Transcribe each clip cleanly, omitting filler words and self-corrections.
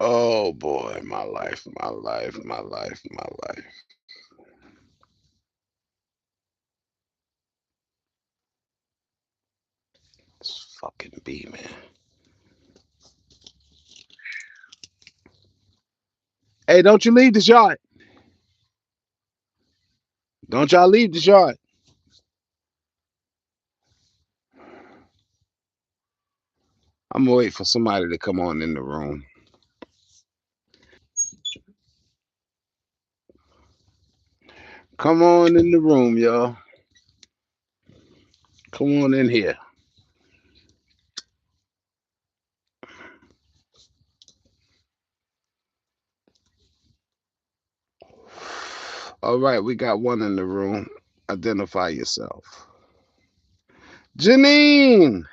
Oh boy, my life, my life, my life, my life. It's fucking B, man. Hey, don't you leave the yard. Don't y'all leave the yard. I'm gonna wait for somebody to come on in the room. Come on in the room, y'all. Come on in here. All right, we got one in the room. Identify yourself. Janine,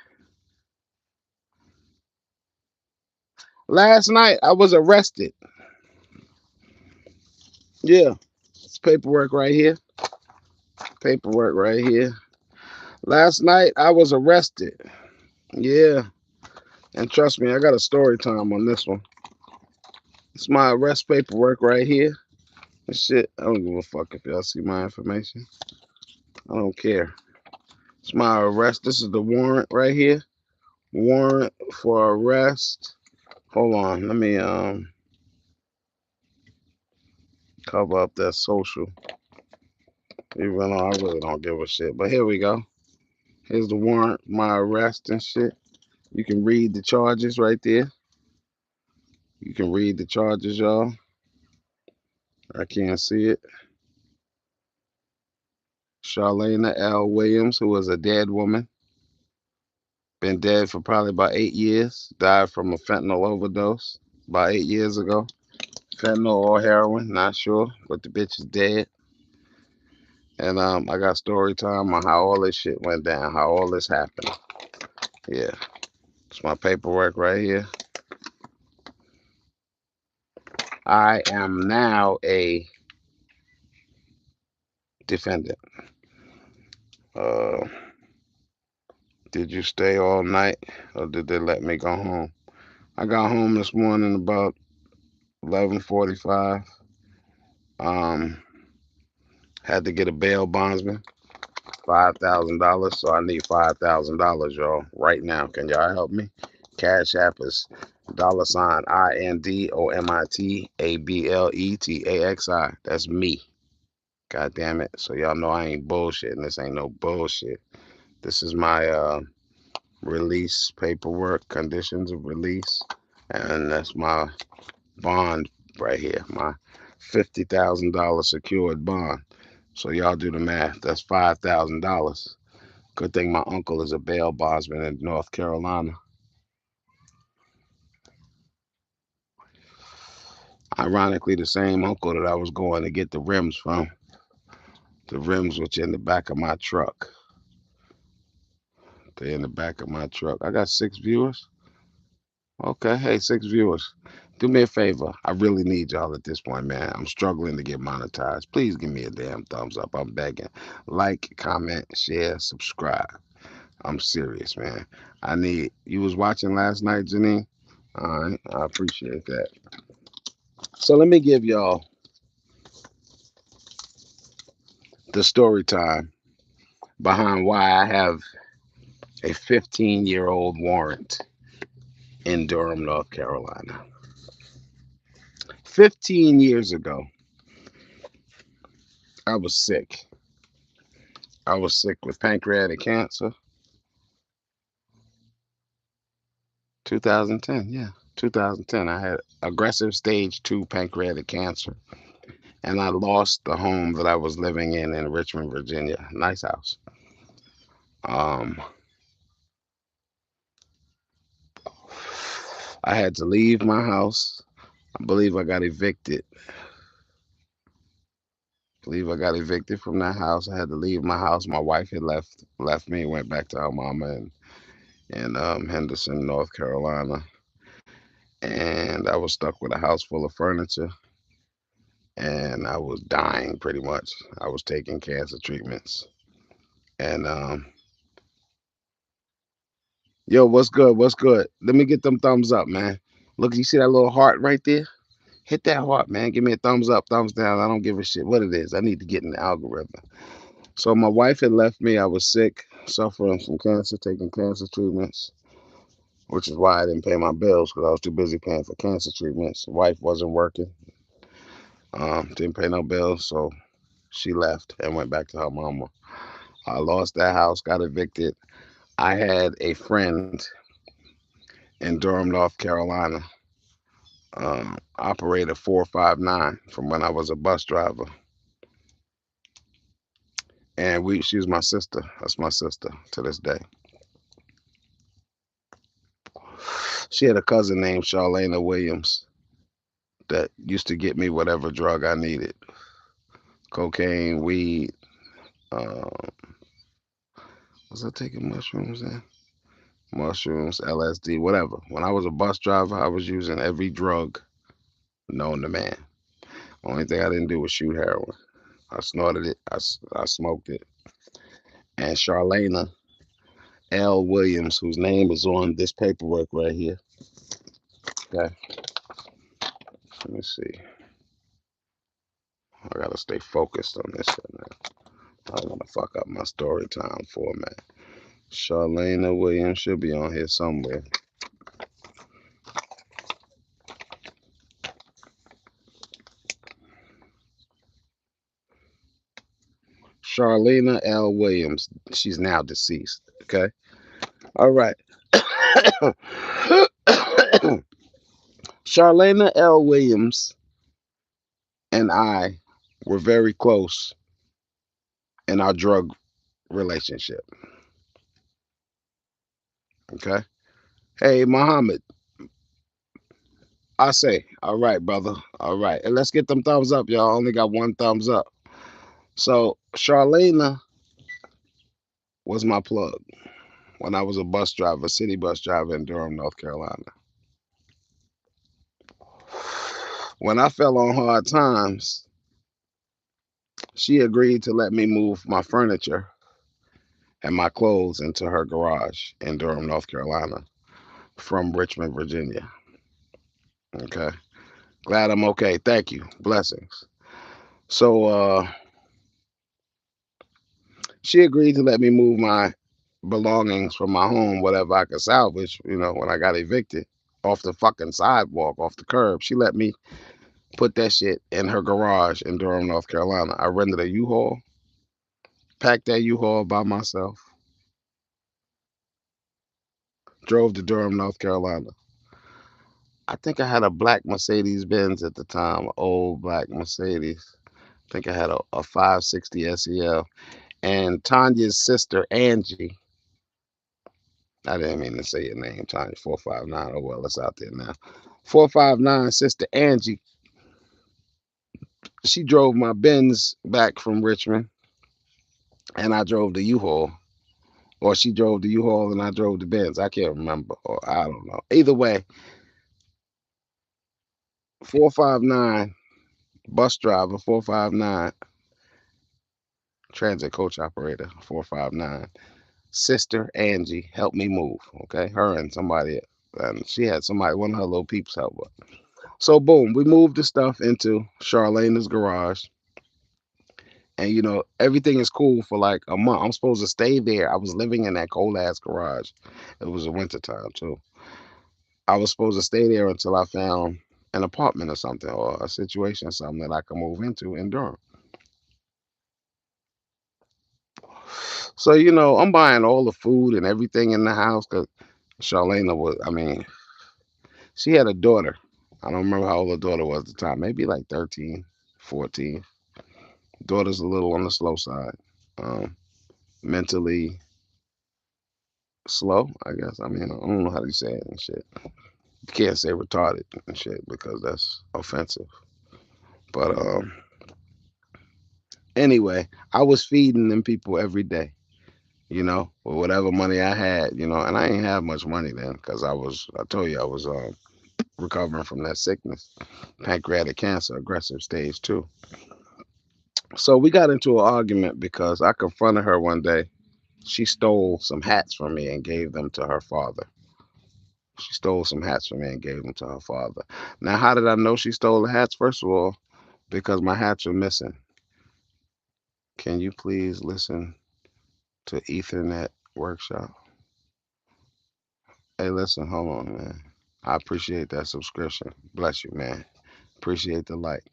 last night I was arrested. Yeah, it's paperwork right here. Paperwork right here. Last night I was arrested. Yeah, and trust me, I got a story time on this one. It's my arrest paperwork right here. And shit, I don't give a fuck if y'all see my information. I don't care. It's my arrest. This is the warrant right here. Warrant for arrest. Hold on, let me cover up that social. Even though I really don't give a shit. But here we go. Here's the warrant, my arrest and shit. You can read the charges right there. You can read the charges, y'all. I can't see it. Charlena L. Williams, who was a dead woman, been dead for probably about 8 years. Died from a fentanyl overdose about 8 years ago. Fentanyl or heroin, not sure, but the bitch is dead. And I got story time on how all this shit went down, how all this happened. Yeah, it's my paperwork right here. I am now a defendant. Uh, did you stay all night, or did they let me go home? I got home this morning about 11:45. Um, had to get a bail bondsman, $5,000. So I need $5,000, y'all, right now. Can y'all help me? Cash App is $ INDOMITABLETAXI. That's me. God damn it. So y'all know I ain't bullshitting. This ain't no bullshit. This is my release paperwork, conditions of release, and that's my bond right here, my $50,000 secured bond. So y'all do the math. That's $5,000. Good thing my uncle is a bail bondsman in North Carolina. Ironically, the same uncle that I was going to get the rims from. The rims which are in the back of my truck. They're in the back of my truck. I got 6 viewers. Okay, hey, 6 viewers. Do me a favor. I really need y'all at this point, man. I'm struggling to get monetized. Please give me a damn thumbs up. I'm begging. Like, comment, share, subscribe. I'm serious, man. I need you was watching last night, Janine. All right, I appreciate that. So let me give y'all the story time behind why I have a 15-year-old warrant in Durham, North Carolina. 15 years ago, I was sick. I was sick with pancreatic cancer. 2010, yeah. 2010. I had aggressive stage 2 pancreatic cancer. And I lost the home that I was living in Richmond, Virginia. Nice house. Um, I had to leave my house. I believe I got evicted. I believe I got evicted from that house. I had to leave my house. My wife had left me and went back to her mama in Henderson, North Carolina. And I was stuck with a house full of furniture. And I was dying pretty much. I was taking cancer treatments. And yo, what's good? What's good? Let me get them thumbs up, man. Look, you see that little heart right there? Hit that heart, man. Give me a thumbs up, thumbs down. I don't give a shit what it is. I need to get in the algorithm. So my wife had left me. I was sick, suffering from cancer, taking cancer treatments, which is why I didn't pay my bills because I was too busy paying for cancer treatments. Wife wasn't working, didn't pay no bills, so she left and went back to her mama. I lost that house, got evicted. I had a friend in Durham, North Carolina, operated 459 from when I was a bus driver, and she was my sister. That's my sister to this day. She had a cousin named Charlena Williams that used to get me whatever drug I needed: cocaine, weed. Uh, was I taking mushrooms then? Mushrooms, LSD, whatever. When I was a bus driver, I was using every drug known to man. Only thing I didn't do was shoot heroin. I snorted it. I smoked it. And Charlena L. Williams, whose name is on this paperwork right here. Okay, let me see. I gotta stay focused on this shit now. I don't want to fuck up my story time format. Charlena Williams should be on here somewhere. Charlena L. Williams. She's now deceased. Okay. All right. Charlena L. Williams and I were very close in our drug relationship. Okay. Hey, Muhammad, I say, all right, brother. All right. And let's get them thumbs up, y'all. Only got one thumbs up. So, Charlena was my plug when I was a bus driver, city bus driver in Durham, North Carolina. When I fell on hard times, she agreed to let me move my furniture and my clothes into her garage in Durham, North Carolina from Richmond, Virginia. Okay. Glad I'm okay. Thank you. Blessings. So she agreed to let me move my belongings from my home, whatever I could salvage, when I got evicted off the fucking sidewalk, off the curb. She let me put that shit in her garage in Durham, North Carolina. I rented a U-Haul, packed that U-Haul by myself, drove to Durham, North Carolina. I think I had a black Mercedes Benz at the time, old black Mercedes. I think I had a 560 SEL. And Tanya's sister, Angie, I didn't mean to say your name, Tanya, 459. Oh, well, it's out there now. 459, sister Angie, she drove my Benz back from Richmond, and I drove the U-Haul. Or she drove the U-Haul and I drove the Benz. I can't remember, or I don't know. Either way, 459, bus driver, 459, transit coach operator, 459. Sister Angie helped me move. Okay, her and somebody, and she had somebody, one of her little peeps help her. So boom, we moved the stuff into Charlena's garage, and everything is cool for like a month. I'm supposed to stay there. I was living in that cold ass garage. It was a winter time too. I was supposed to stay there until I found an apartment or something, or a situation or something that I could move into in Durham. So I'm buying all the food and everything in the house because Charlena was. I mean, she had a daughter. I don't remember how old the daughter was at the time. Maybe like 13, 14. Daughter's a little on the slow side. Um, Mentally slow, I guess. I mean, I don't know how to say it and shit. You can't say retarded and shit because that's offensive. But anyway, I was feeding them people every day, with whatever money I had, and I ain't have much money then because I told you I was recovering from that sickness, pancreatic cancer, aggressive stage 2. So we got into an argument because I confronted her one day. She stole some hats from me and gave them to her father. She stole some hats from me and gave them to her father. Now, how did I know she stole the hats? First of all, because my hats were missing. Can you please listen to Ethernet Workshop? Hey, listen, hold on, man. I appreciate that subscription. Bless you, man. Appreciate the like.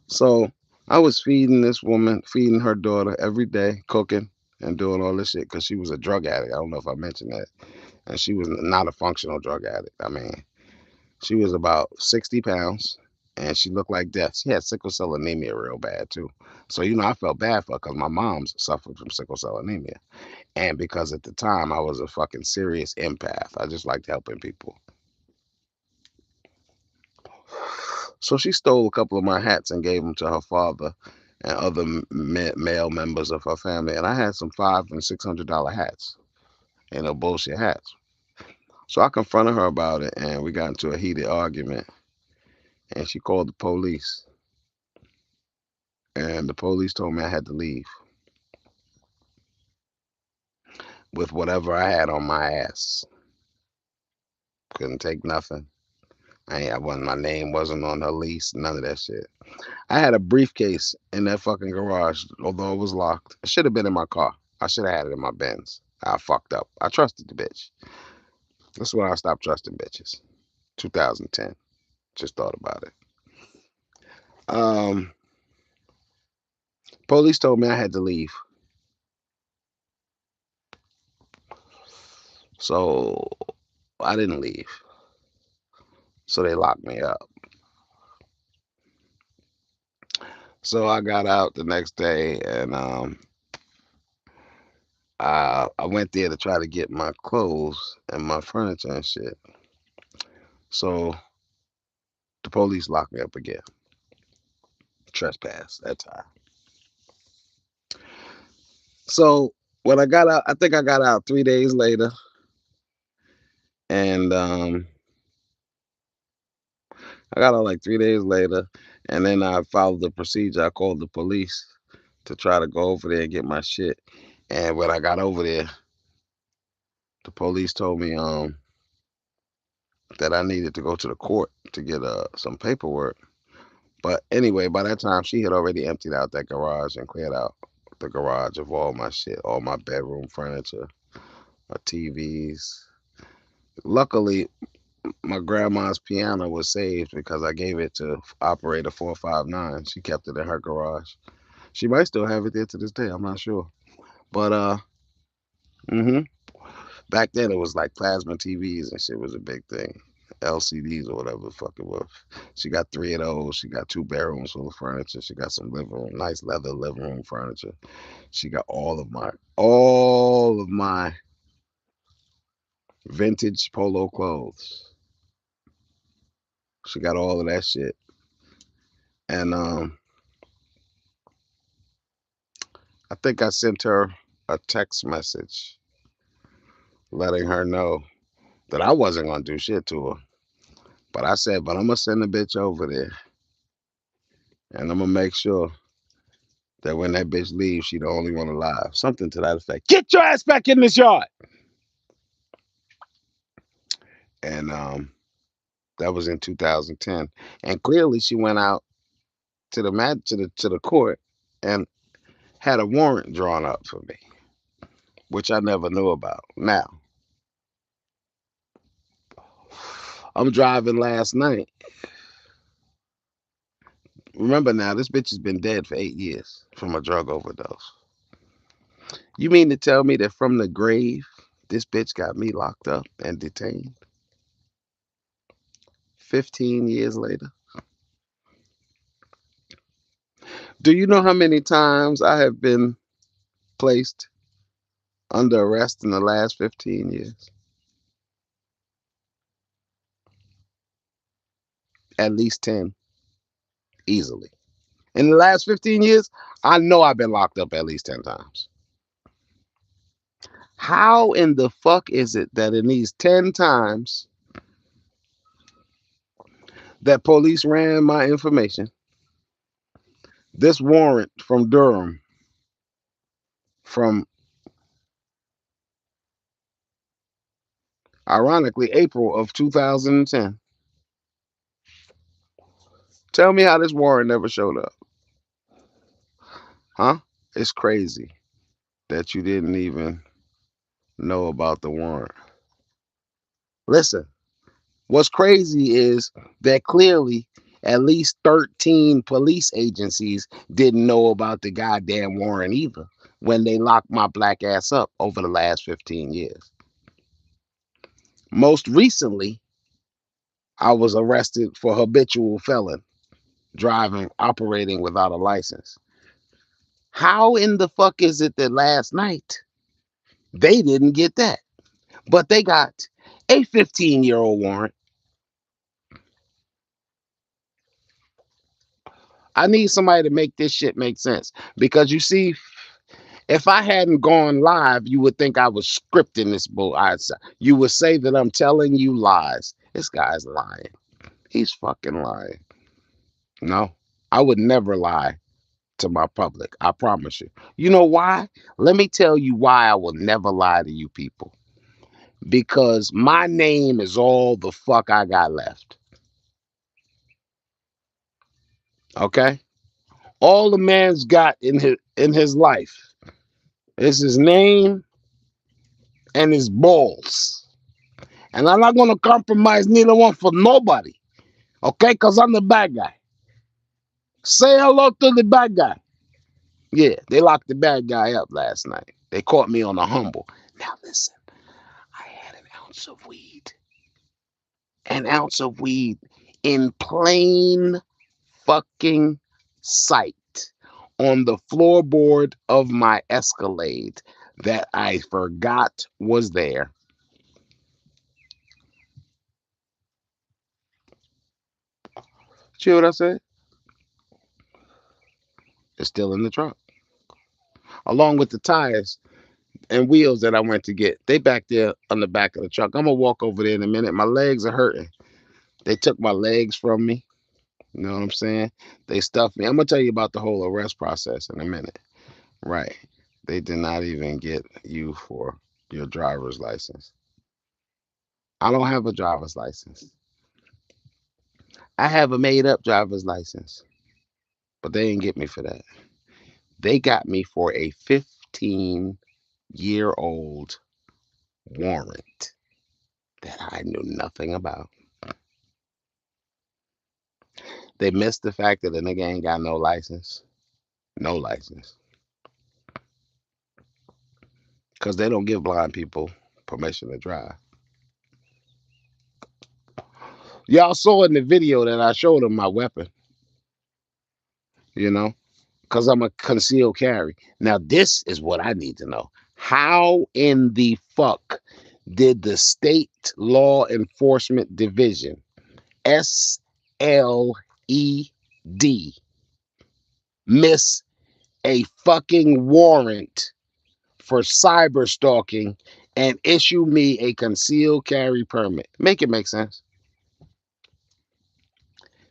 So I was feeding this woman, feeding her daughter every day, cooking and doing all this shit because she was a drug addict. I don't know if I mentioned that. And she was not a functional drug addict. I mean, she was about 60 pounds and she looked like death. She had sickle cell anemia real bad too. So, I felt bad for her because my mom's suffered from sickle cell anemia. And because at the time I was a fucking serious empath. I just liked helping people. So she stole a couple of my hats and gave them to her father and other male members of her family. And I had some $500 and $600 hats, bullshit hats. So I confronted her about it, and we got into a heated argument. And she called the police, and the police told me I had to leave with whatever I had on my ass. Couldn't take nothing. I wasn't. My name wasn't on her lease. None of that shit. I had a briefcase in that fucking garage, although it was locked. It should have been in my car. I should have had it in my Benz. I fucked up. I trusted the bitch. That's when I stopped trusting bitches. 2010. Just thought about it. Um, Police told me I had to leave. So I didn't leave. So they locked me up. So I got out the next day and I went there to try to get my clothes and my furniture and shit. So the police locked me up again. Trespass that time. So when I got out, I think I got out 3 days later, and I got out like 3 days later, and then I followed the procedure. I called the police to try to go over there and get my shit. And when I got over there, the police told me that I needed to go to the court to get some paperwork. But anyway, by that time she had already emptied out that garage and cleared out the garage of all my shit, all my bedroom furniture, my TVs. Luckily, my grandma's piano was saved because I gave it to operator 459. She kept it in her garage. She might still have it there to this day. I'm not sure. But hmm back then it was like plasma TVs and shit was a big thing. LCDs or whatever the fuck it was. She got three of those. She got two bedrooms full of furniture. She got some living room, nice leather living room furniture. She got all of my vintage polo clothes. She got all of that shit. And I think I sent her a text message letting her know that I wasn't gonna do shit to her. But I said, but I'm gonna send the bitch over there and I'm gonna make sure that when that bitch leaves, she the only one alive. Something to that effect. Get your ass back in this yard. And that was in 2010. And clearly she went out to the court and had a warrant drawn up for me, which I never knew about. Now, I'm driving last night. Remember now, this bitch has been dead for 8 years from a drug overdose. You mean to tell me that from the grave, this bitch got me locked up and detained 15 years later? Do you know how many times I have been placed under arrest in the last 15 years? At least 10, easily. In the last 15 years, I know I've been locked up at least 10 times. How in the fuck is it that in these 10 times that police ran my information, this warrant from Durham, from Ironically, April of 2010. Tell me how this warrant never showed up. Huh? It's crazy that you didn't even know about the warrant. Listen, what's crazy is that clearly at least 13 police agencies didn't know about the goddamn warrant either when they locked my black ass up over the last 15 years. Most recently, I was arrested for habitual felon driving, operating without a license. How in the fuck is it that last night they didn't get that, but they got a 15-year-old warrant? I need somebody to make this shit make sense because you see, if I hadn't gone live, you would think I was scripting this bull. You would say that I'm telling you lies. This guy's lying. He's fucking lying. No, I would never lie to my public. I promise you. You know why? Let me tell you why I will never lie to you people. Because my name is all the fuck I got left. Okay? All the man's got in his life is his name and his balls. And I'm not gonna compromise neither one for nobody. Okay? Because I'm the bad guy. Say hello to the bad guy. Yeah, they locked the bad guy up last night. They caught me on a humble. Now listen, I had an ounce of weed. An ounce of weed in plain fucking sight on the floorboard of my Escalade that I forgot was there. See what I said? It's still in the truck, along with the tires and wheels that I went to get. They back there on the back of the truck. I'm gonna walk over there in a minute. My legs are hurting. They took my legs from me. You know what I'm saying? They stuffed me. I'm gonna tell you about the whole arrest process in a minute. Right. They did not even get you for your driver's license. I don't have a driver's license. I have a made up driver's license, but they didn't get me for that. They got me for a 15-year-old warrant that I knew nothing about. They missed the fact that the nigga ain't got no license. No license. Because they don't give blind people permission to drive. Y'all saw in the video that I showed them my weapon, you know, because I'm a concealed carry. Now, this is what I need to know. How in the fuck did the State Law Enforcement Division, SLED, miss a fucking warrant for cyber stalking and issue me a concealed carry permit? Make it make sense.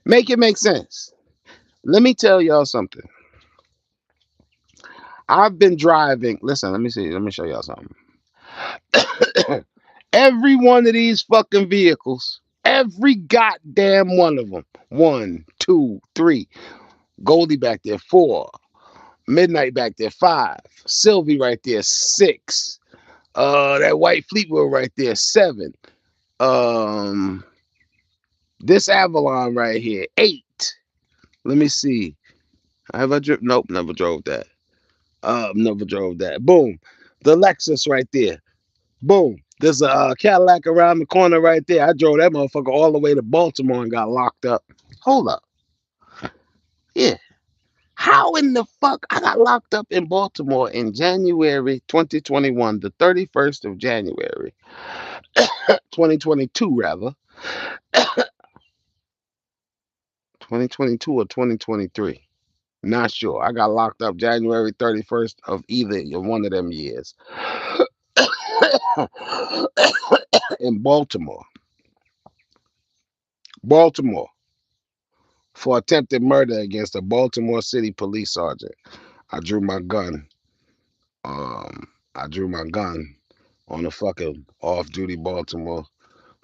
Make it make sense. Let me tell y'all something. I've been driving. Listen, let me see. Let me show y'all something. Every one of these fucking vehicles, every goddamn one of them. 1, 2, 3. Goldie back there, 4. Midnight back there, 5. Sylvie right there, 6. That white Fleetwood right there, 7. Um, this Avalon right here, 8. Let me see. Have I driven? Nope, never drove that. Never drove that. Boom. The Lexus right there. Boom. There's a Cadillac around the corner right there. I drove that motherfucker all the way to Baltimore and got locked up. Hold up. Yeah. How in the fuck I got locked up in Baltimore in January 2021, the 31st of January, 2022 rather, 2022 or 2023. Not sure. I got locked up January 31st of either one of them years in Baltimore. Baltimore. For attempted murder against a Baltimore City police sergeant. I drew my gun. I drew my gun on a fucking off-duty Baltimore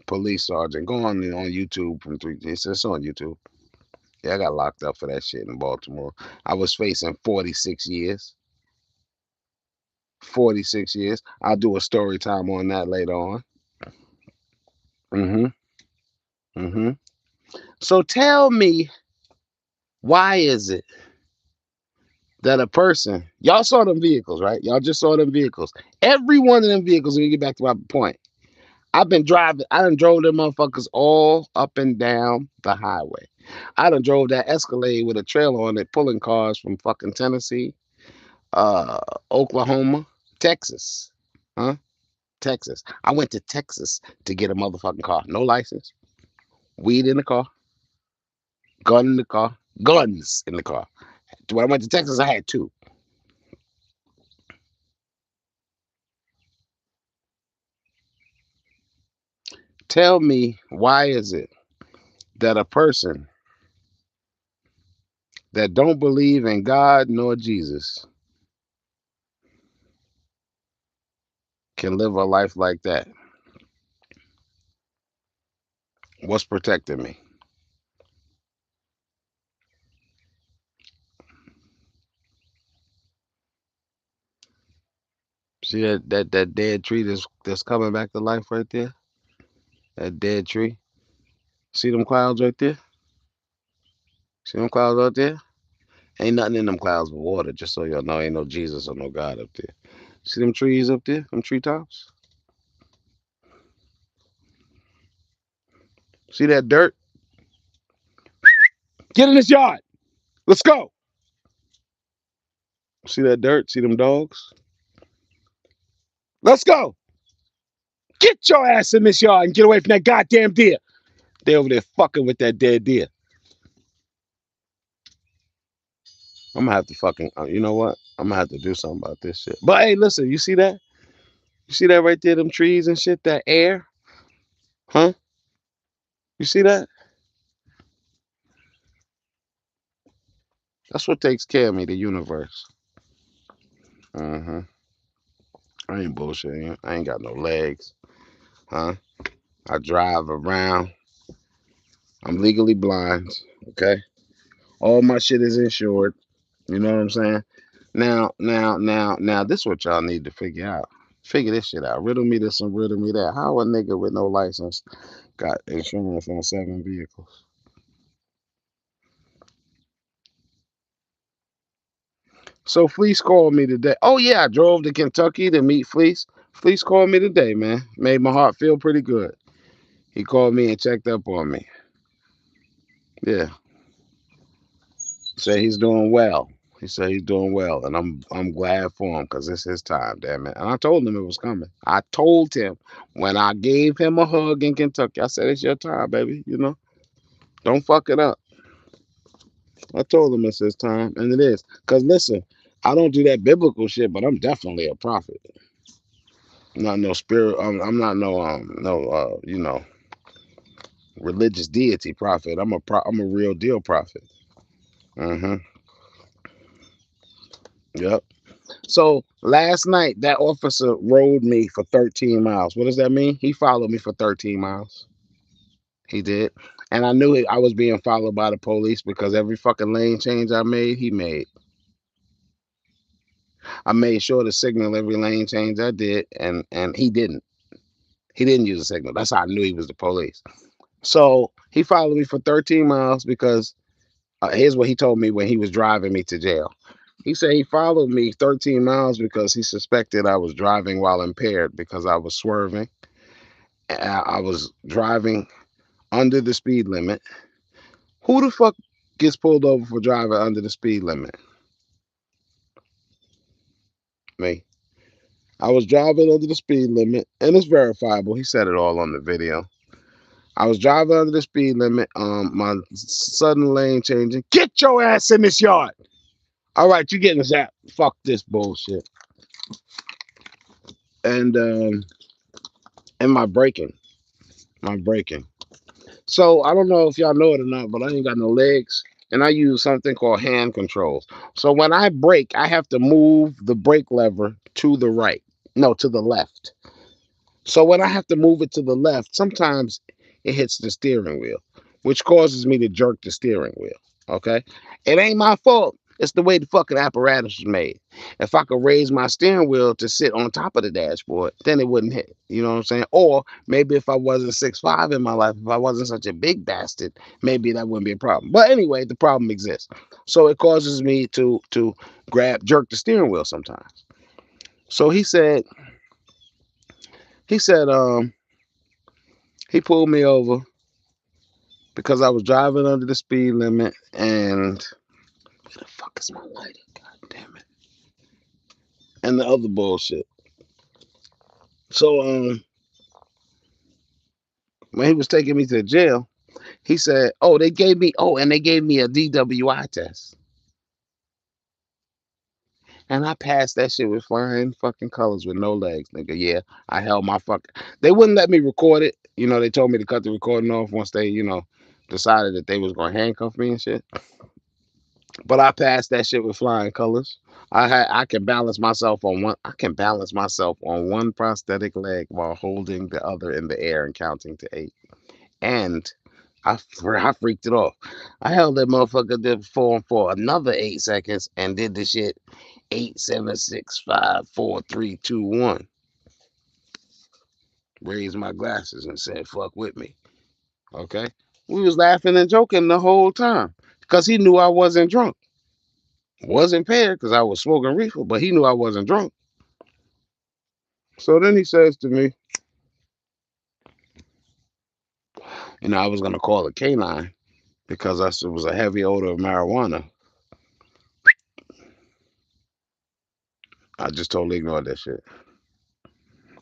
police sergeant. Go on YouTube from three. It's on YouTube. Yeah, I got locked up for that shit in Baltimore. I was facing 46 years. 46 years. I'll do a story time on that later on. Mm-hmm. Mm-hmm. So tell me, why is it that a person, y'all saw them vehicles, right? Y'all just saw them vehicles. Every one of them vehicles, when you get back to my point, I've been driving, I done drove them motherfuckers all up and down the highway. I done drove that Escalade with a trailer on it, pulling cars from fucking Tennessee, uh, Oklahoma, Texas. Huh? Texas. I went to Texas to get a motherfucking car. No license. Weed in the car. Gun in the car. Guns in the car. When I went to Texas, I had two. Tell me, why is it that a person that don't believe in God nor Jesus can live a life like that? What's protecting me? See that dead tree that's coming back to life right there? That dead tree. See them clouds right there? See them clouds out there? Ain't nothing in them clouds but water, just so y'all know. Ain't no Jesus or no God up there. See them trees up there? Them treetops? See that dirt? Get in this yard. Let's go. See that dirt? See them dogs? Let's go. Get your ass in this yard and get away from that goddamn deer. They over there fucking with that dead deer. I'm gonna have to fucking, you know what? I'm gonna have to do something about this shit. But hey, listen, you see that? You see that right there? Them trees and shit, that air? Huh? You see that? That's what takes care of me, the universe. Mm-hmm. I ain't bullshitting. I ain't got no legs. Huh? I drive around. I'm legally blind. Okay? All my shit is insured. You know what I'm saying? Now, this is what y'all need to figure out. Figure this shit out. Riddle me this and riddle me that. How a nigga with no license got insurance on 7 vehicles? So Fleece called me today. Oh yeah, I drove to Kentucky to meet Fleece. Fleece called me today, man. Made my heart feel pretty good. He called me and checked up on me. Yeah. Said he's doing well. He said he's doing well, and I'm glad for him because it's his time, damn it. And I told him it was coming. I told him when I gave him a hug in Kentucky. I said it's your time, baby. You know, don't fuck it up. I told him it's his time, and it is. Cause listen, I don't do that biblical shit, but I'm definitely a prophet. I'm not no spirit. I'm not no religious deity prophet. I'm a real deal prophet. Mm-hmm. Yep. So last night, that officer rode me for 13 miles. What does that mean? He followed me for 13 miles. He did. And I knew I was being followed by the police because every fucking lane change I made, he made. I made sure to signal every lane change I did, and he didn't. He didn't use a signal. That's how I knew he was the police. So he followed me for 13 miles because here's what he told me when he was driving me to jail. He said he followed me 13 miles because he suspected I was driving while impaired because I was swerving. I was driving under the speed limit. Who the fuck gets pulled over for driving under the speed limit? Me. I was driving under the speed limit, and it's verifiable. He said it all on the video. I was driving under the speed limit. My sudden lane changing. Get your ass in this yard. All right, you getting this out. Fuck this bullshit. And my braking. My braking. So I don't know if y'all know it or not, but I ain't got no legs. And I use something called hand controls. So when I brake, I have to move the brake lever to the right. No, to the left. So when I have to move it to the left, sometimes it hits the steering wheel, which causes me to jerk the steering wheel. Okay? It ain't my fault. It's the way the fucking apparatus is made. If I could raise my steering wheel to sit on top of the dashboard, then it wouldn't hit. You know what I'm saying? Or maybe if I wasn't 6'5" in my life, if I wasn't such a big bastard, maybe that wouldn't be a problem. But anyway, the problem exists. So it causes me to jerk the steering wheel sometimes. So he said, he pulled me over because I was driving under the speed limit, and where the fuck is my lighter? God damn it. And the other bullshit. So when he was taking me to the jail, he said, "Oh, and they gave me a DWI test." And I passed that shit with flying fucking colors with no legs, nigga. Yeah, I held my fucking. They wouldn't let me record it. You know, they told me to cut the recording off once they, decided that they was gonna handcuff me and shit. But I passed that shit with flying colors. I can balance myself on one. I can balance myself on one prosthetic leg while holding the other in the air and counting to 8. And I freaked it off. I held that motherfucker there for another 8 seconds and did the shit 8, 7, 6, 5, 4, 3, 2, 1. Raised my glasses and said, "Fuck with me." Okay. We was laughing and joking the whole time because he knew I wasn't drunk. Wasn't impaired because I was smoking reefer, but he knew I wasn't drunk. So then he says to me, I was gonna call a canine because it was a heavy odor of marijuana. I just totally ignored that shit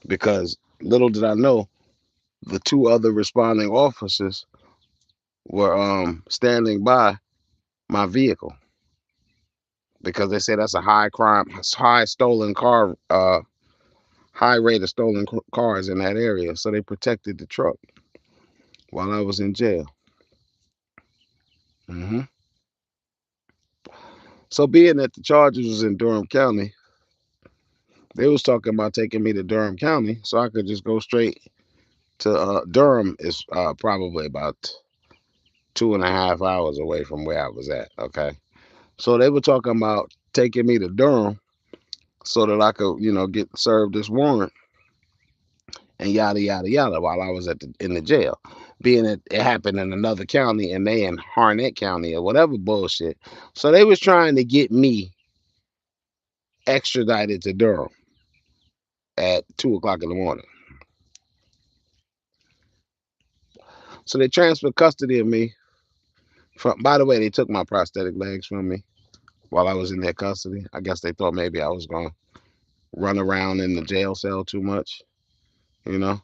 because little did I know the two other responding officers were standing by my vehicle because they said that's a high crime, high stolen car, high rate of stolen cars in that area. So they protected the truck while I was in jail. hmm So being that the charges was in Durham County, they was talking about taking me to Durham County so I could just go straight to Durham is probably about 2.5 hours away from where I was at. Okay. So they were talking about taking me to Durham so that I could, get served this warrant and yada yada yada while I was in the jail. Being that it happened in another county and they in Harnett County or whatever bullshit. So they was trying to get me extradited to Durham at 2 o'clock in the morning. So they transferred custody of me. By the way, they took my prosthetic legs from me while I was in their custody. I guess they thought maybe I was going to run around in the jail cell too much, you know?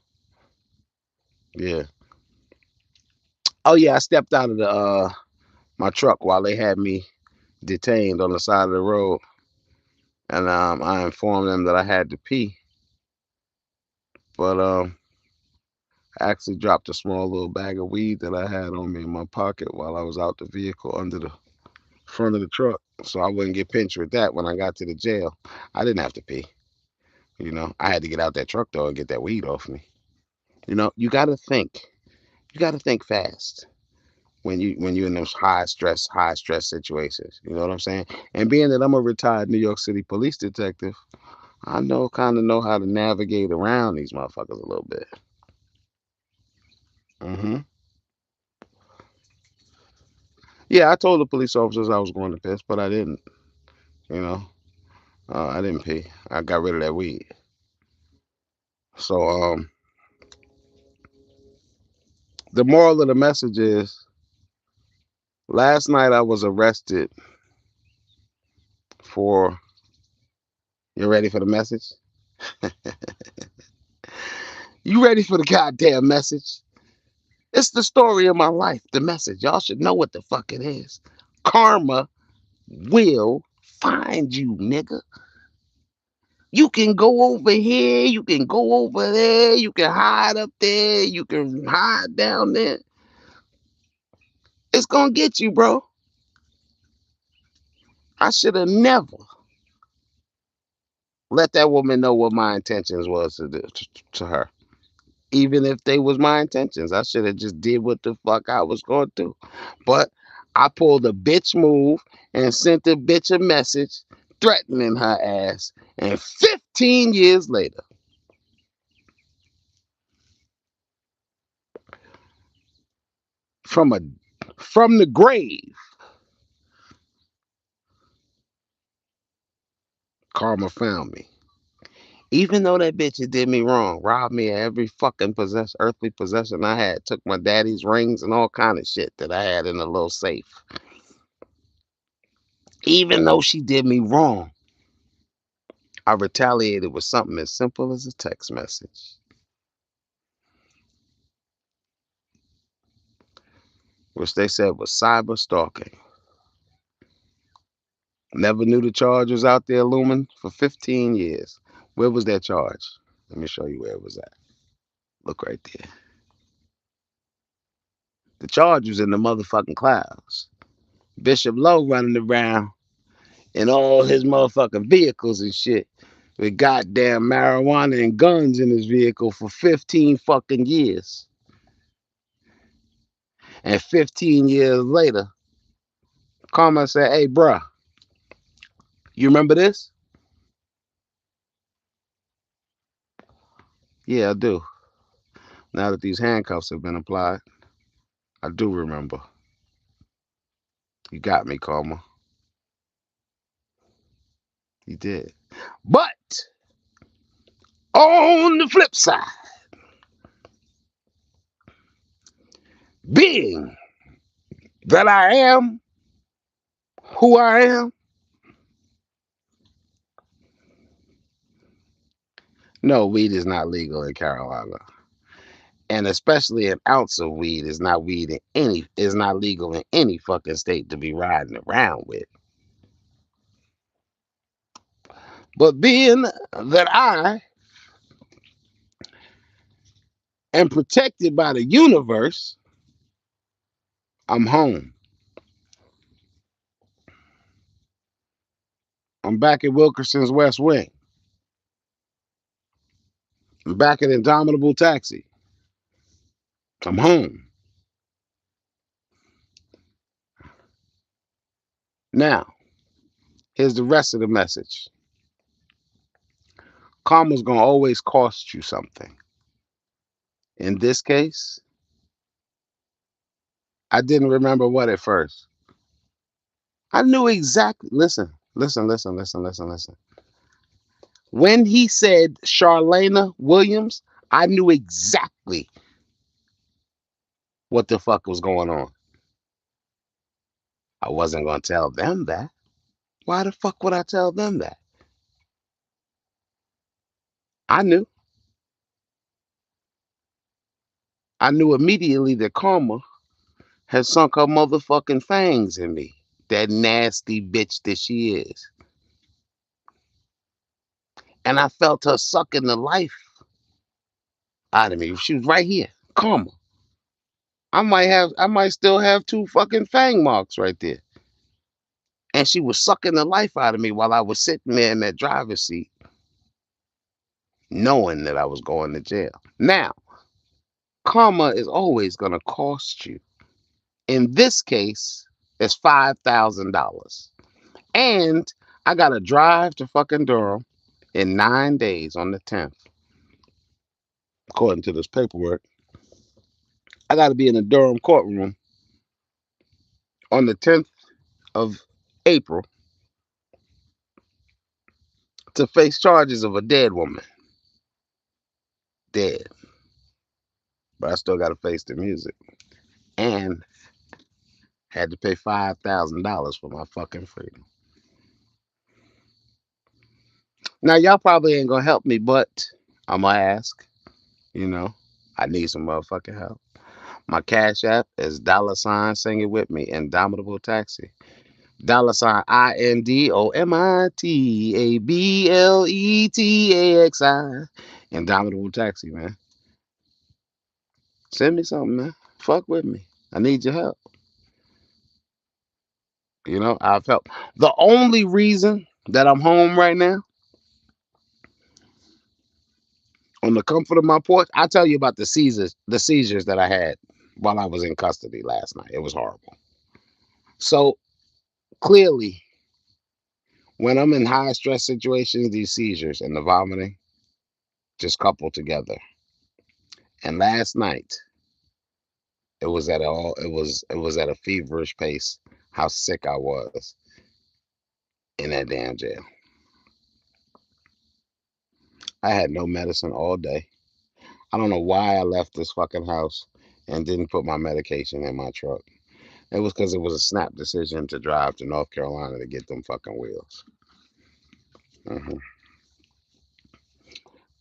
Yeah. Oh yeah, I stepped out of the my truck while they had me detained on the side of the road, and I informed them that I had to pee, but I actually dropped a small little bag of weed that I had on me in my pocket while I was out the vehicle under the front of the truck, so I wouldn't get pinched with that when I got to the jail. I didn't have to pee, I had to get out that truck though and get that weed off me. You got to think. You got to think fast when you're in those high stress situations. You know what I'm saying? And being that I'm a retired New York City police detective, I know how to navigate around these motherfuckers a little bit. hmm Yeah, I told the police officers I was going to piss, but I didn't. You know, I didn't pee. I got rid of that weed. So the moral of the message is: last night I was arrested for. You ready for the message? You ready for the goddamn message? It's the story of my life, the message. Y'all should know what the fuck it is. Karma will find you, nigga. You can go over here, you can go over there, you can hide up there, you can hide down there. It's gonna get you, bro. I should have never let that woman know what my intentions was to her. even if they was my intentions. I should have just did what the fuck I was going to. But I pulled a bitch move and sent the bitch a message threatening her ass. And 15 years later, from a from the grave, karma found me. Even though that bitch had did me wrong, robbed me of every fucking earthly possession I had, took my daddy's rings and all kind of shit that I had in a little safe. Even though she did me wrong, I retaliated with something as simple as a text message, which they said was cyber stalking. Never knew the charge was out there looming for 15 years. Where was that charge? Let me show you where it was at. Look right there. The charge was in the motherfucking clouds. BishopLo running around in all his motherfucking vehicles and shit with goddamn marijuana and guns in his vehicle for 15 fucking years. And 15 years later, Karma said, hey, bruh, you remember this? Yeah, I do. Now that these handcuffs have been applied, I do remember. You got me, Karma. You did. But on the flip side, being that I am who I am, no, weed is not legal in Carolina. And especially an ounce of weed is not legal in any fucking state to be riding around with. But being that I am protected by the universe, I'm home. I'm back at Wilkerson's West Wing. I'm back at Indomitabletaxi. I'm home. Now, here's the rest of the message. Karma's gonna always cost you something. In this case, I didn't remember what at first. I knew exactly. Listen, listen, listen, listen, listen, listen. When he said Charlena Williams, I knew exactly what the fuck was going on. I wasn't gonna tell them that. Why the fuck would I tell them that? I knew. I knew immediately that Karma had sunk her motherfucking fangs in me. That nasty bitch that she is. And I felt her sucking the life out of me. She was right here. Karma. I might still have two fucking fang marks right there. And she was sucking the life out of me while I was sitting there in that driver's seat, knowing that I was going to jail. Now, karma is always gonna cost you. In this case, it's $5,000. And I gotta drive to fucking Durham in 9 days on the 10th. According to this paperwork, I gotta be in the Durham courtroom on the 10th of April to face charges of a dead woman. Dead. But I still gotta face the music. And had to pay $5,000 for my fucking freedom. Now y'all probably ain't gonna help me, but I'm gonna ask. You know, I need some motherfucking help. My cash app is $ sing it with me, Indomitable Taxi. $INDOMITABLETAXI. Indomitable Taxi, man. Send me something, man. Fuck with me. I need your help. You know, I've helped. The only reason that I'm home right now On the comfort of my porch, I tell you about the seizures that I had while I was in custody last night. It was horrible. So clearly, when I'm in high stress situations, these seizures and the vomiting just couple together. And last night, it was at a feverish pace how sick I was in that damn jail. I had no medicine all day. I don't know why I left this fucking house and didn't put my medication in my truck. It was because it was a snap decision to drive to North Carolina to get them fucking wheels. hmm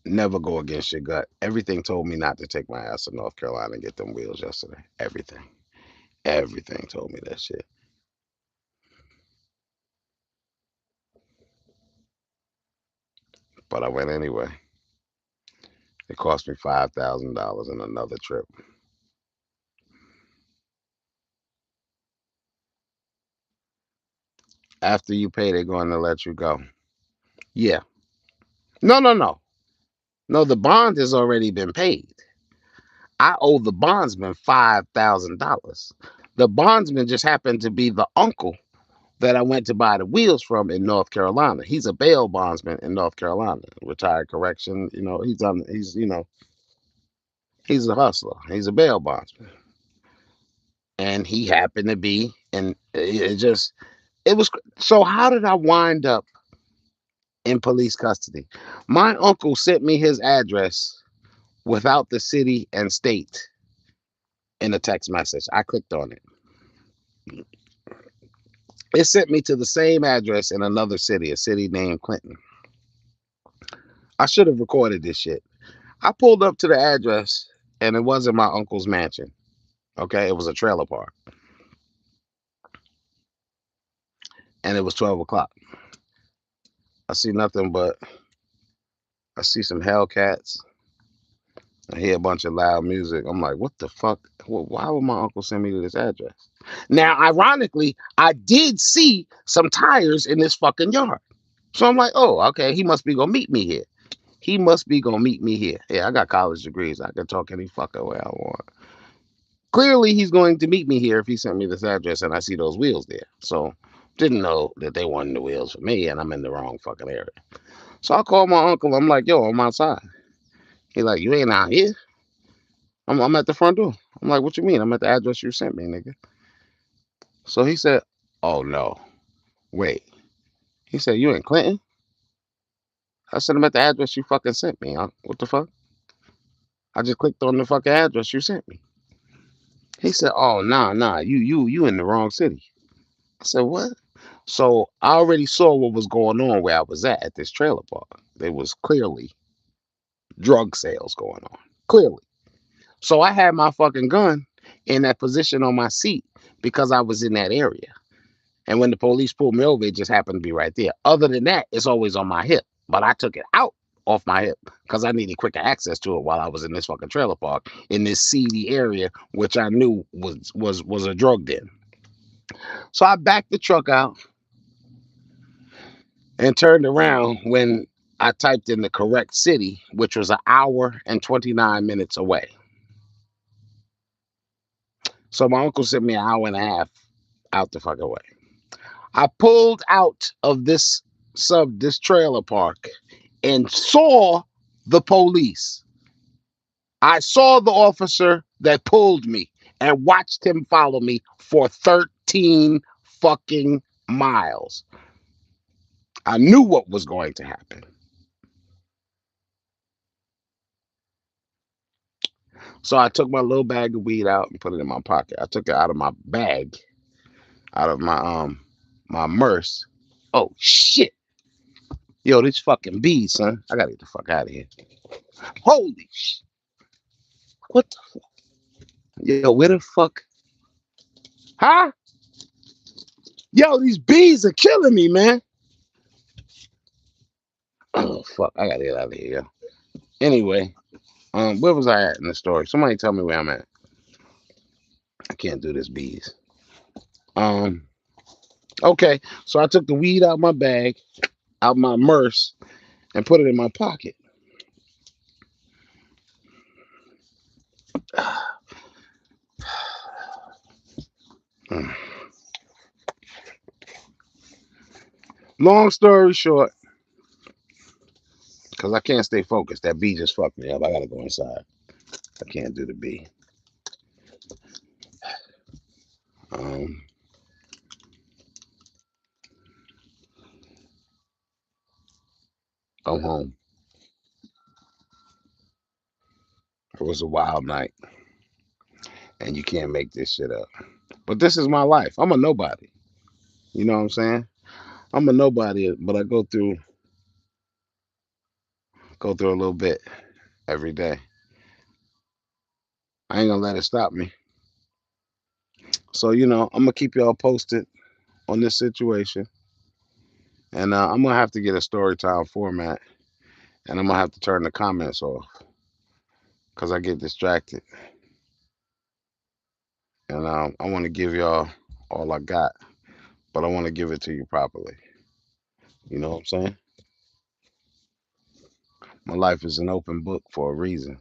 Never go against your gut. Everything told me not to take my ass to North Carolina and get them wheels yesterday. Everything. Everything told me that shit. But I went anyway. It cost me $5,000 in another trip. After you pay, they're going to let you go. Yeah. No, no, no. No, the bond has already been paid. I owe the bondsman $5,000. The bondsman just happened to be the uncle that I went to buy the wheels from in North Carolina. He's a bail bondsman in North Carolina, retired correction. He's a hustler. He's a bail bondsman, and he happened to be, and it was. So how did I wind up in police custody? My uncle sent me his address without the city and state in a text message. I clicked on it. It sent me to the same address in another city, a city named Clinton. I should have recorded this shit. I pulled up to the address and it wasn't my uncle's mansion. Okay, it was a trailer park, and it was 12 o'clock. I see nothing but I see some Hellcats. I hear a bunch of loud music. I'm like, what the fuck? Why would my uncle send me to this address? Now, ironically, I did see some tires in this fucking yard. So I'm like, oh, okay, he must be gonna meet me here. He must be gonna meet me here. Yeah, I got college degrees. I can talk any fucking way I want. Clearly, he's going to meet me here if he sent me this address and I see those wheels there. So didn't know that they wanted the wheels for me and I'm in the wrong fucking area. So I called my uncle. I'm like, yo, I'm outside. He like, you ain't out here. I'm at the front door. I'm like, what you mean? I'm at the address you sent me, nigga. So he said, oh no, wait. He said, you in Clinton? I said, I'm at the address you fucking sent me. Huh? What the fuck? I just clicked on the fucking address you sent me. He said, oh nah, you in the wrong city. I said, what? So I already saw what was going on where I was at this trailer park. There was clearly drug sales going on. Clearly. So I had my fucking gun in that position on my seat because I was in that area. And when the police pulled me over, it just happened to be right there. Other than that, it's always on my hip. But I took it out off my hip because I needed quicker access to it while I was in this fucking trailer park in this seedy area, which I knew was a drug den. So I backed the truck out and turned around when I typed in the correct city, which was an hour and 29 minutes away. So my uncle sent me an hour and a half out the fucking way. I pulled out of this trailer park and saw the police. I saw the officer that pulled me and watched him follow me for 13 fucking miles. I knew what was going to happen. So I took my little bag of weed out and put it in my pocket. I took it out of my bag, out of my merce. Oh shit. Yo, these fucking bees, son. I gotta get the fuck out of here. Holy shit. What the Yo, where the fuck? Huh? Yo, these bees are killing me, man. Oh fuck. I gotta get out of here, yo. Anyway, where was I at in the story? Somebody tell me where I'm at. I can't do this bees. Um, okay. So I took the weed out my bag, out my merce, and put it in my pocket. Long story short, because I can't stay focused. That bee just fucked me up. I gotta go inside. I can't do the bee. Um, I'm home. It was a wild night, and you can't make this shit up. But this is my life. I'm a nobody. You know what I'm saying? I'm a nobody, but I go through a little bit every day. I ain't gonna let it stop me. So I'm gonna keep y'all posted on this situation, and I'm gonna have to get a story time format, and I'm gonna have to turn the comments off because I get distracted, and I want to give y'all all I got, but I want to give it to you properly. You know what I'm saying? My life is an open book for a reason.